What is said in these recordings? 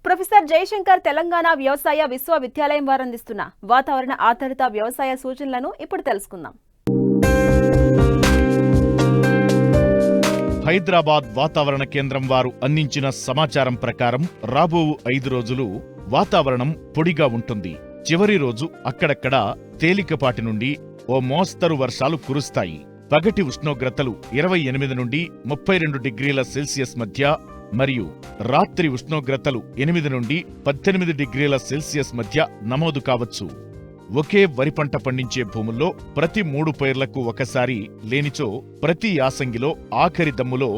Professor Jayashankar Telangana వ్యవసాయ విశ్వవిద్యాలయం వారు అందిస్తున్న వాతావరణ ఆధారిత వ్యవసాయ సూచనలను ఇప్పుడు తెలుసుకుందాం. హైదరాబాద్ వాతావరణ కేంద్రం వారు అందించిన సమాచారం ప్రకారం రాబో 5 రోజులు వాతావరణం పొడిగా ఉంటుంది. చివరి రోజు అక్కడక్కడ తేలికపాటి నుండి ఓ మోస్తరు వర్షాలు కురుస్తాయి. పగటి ఉష్ణోగ్రతలు 28 నుండి 32 డిగ్రీల సెల్సియస్ మధ్య మరియు రాత్రి ఉష్ణోగ్రతలు 8 నుండి 18 డిగ్రీల సెల్సియస్ మధ్య నమోదు కావచ్చు. ఒకే వరి పంట పండించే భూముల్లో ప్రతి 3 పైర్లకు ఒకసారి లేనిచో ప్రతి యాసంగిలో ఆఖరి దమ్ములో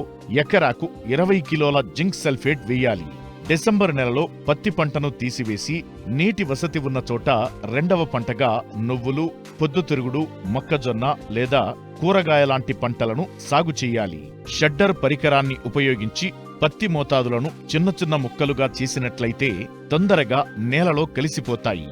ఎకరాకు 20 కిలోల జింక్ సల్ఫేట్ వేయాలి. డిసెంబర్ నెలలో పత్తి పంటను తీసివేసి నీటి వసతి ఉన్న చోట రెండవ పంటగా నువ్వులు, పొద్దుతిరుగుడు, మొక్కజొన్న లేదా కూరగాయలాంటి పంటలను సాగు చెయ్యాలి. షడ్డర్ పరికరాన్ని ఉపయోగించి పత్తి మోతాదులను చిన్న చిన్న ముక్కలుగా చేసినట్లయితే తొందరగా నేలలో కలిసిపోతాయి.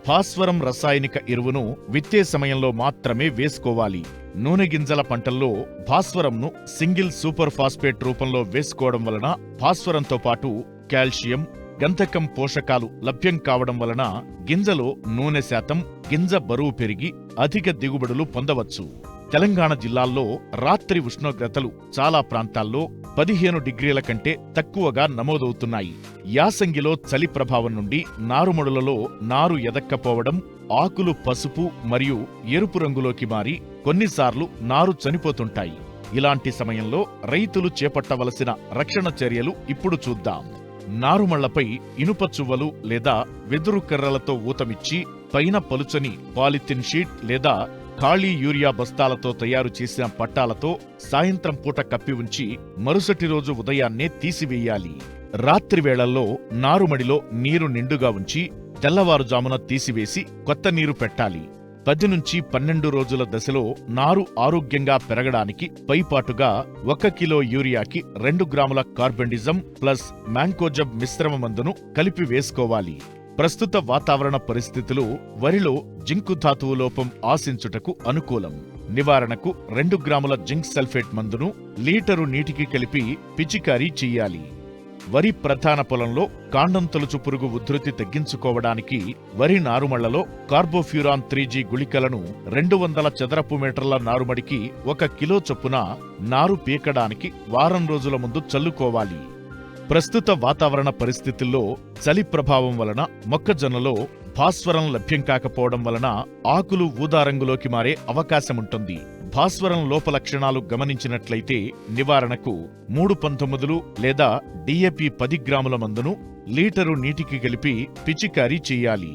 భాస్వరం రసాయనిక ఎరువును విత్తే సమయంలో మాత్రమే వేసుకోవాలి. నూనె గింజల పంటల్లో భాస్వరంను సింగిల్ సూపర్ ఫాస్ఫేట్ రూపంలో వేసుకోవడం వలన భాస్వరంతో పాటు కాల్షియం, గంధకం పోషకాలు లభ్యం కావడం వలన గింజలో నూనె శాతం, గింజ బరువు పెరిగి అధిక దిగుబడులు పొందవచ్చు. తెలంగాణ జిల్లాల్లో రాత్రి ఉష్ణోగ్రతలు చాలా ప్రాంతాల్లో 15 డిగ్రీల కంటే తక్కువగా నమోదవుతున్నాయి. యాసంగిలో చలి ప్రభావం నుండి నారుమడులలో నారు ఎదక్కపోవడం, ఆకులు పసుపు మరియు ఎరుపు రంగులోకి మారి కొన్నిసార్లు నారు చనిపోతుంటాయి. ఇలాంటి సమయంలో రైతులు చేపట్టవలసిన రక్షణ చర్యలు ఇప్పుడు చూద్దాం. నారుమళ్లపై ఇనుప చువ్వలు లేదా వెదురు కర్రలతో ఊతమిచ్చి పైన పలుచని పాలిథిన్ షీట్ లేదా ఖాళీ యూరియా బస్తాలతో తయారు చేసిన పట్టాలతో సాయంత్రం పూట కప్పి ఉంచి మరుసటి రోజు ఉదయాన్నే తీసివేయాలి. రాత్రి వేళల్లో నారుమడిలో నీరు నిండుగా ఉంచి తెల్లవారుజామున తీసివేసి కొత్త నీరు పెట్టాలి. 10 నుంచి 12 రోజుల దశలో నారు ఆరోగ్యంగా పెరగడానికి పైపాటుగా 1 కిలో యూరియాకి 2 గ్రాముల కార్బెండిజం ప్లస్ మ్యాంకోజబ్ మిశ్రమ మందును కలిపి వేసుకోవాలి. ప్రస్తుత వాతావరణ పరిస్థితులు వరిలో జింకు ధాతువు లోపం ఆశించుటకు అనుకూలం. నివారణకు 2 గ్రాముల జింక్ సల్ఫేట్ మందును లీటరు నీటికి కలిపి పిచికారీ చెయ్యాలి. వరి ప్రధాన పొలంలో కాండం తొలుచు పురుగు ఉధృతి తగ్గించుకోవడానికి వరి నారుమళ్లలో కార్బోఫ్యూరాన్ 3G గుళికలను 200 చదరపు మీటర్ల నారుమడికి 1 కిలో చొప్పున నారు పీకడానికి వారం రోజుల ముందు చల్లుకోవాలి. ప్రస్తుత వాతావరణ పరిస్థితుల్లో చలి ప్రభావం వలన మొక్కజొన్నలో భాస్వరం లభ్యం కాకపోవడం వలన ఆకులు ఊదారంగులోకి మారే అవకాశముంటుంది. భాస్వరం లోప లక్షణాలు గమనించినట్లయితే నివారణకు 319 లేదా DAP 10 గ్రాముల మందును లీటరు నీటికి కలిపి పిచికారీ చెయ్యాలి.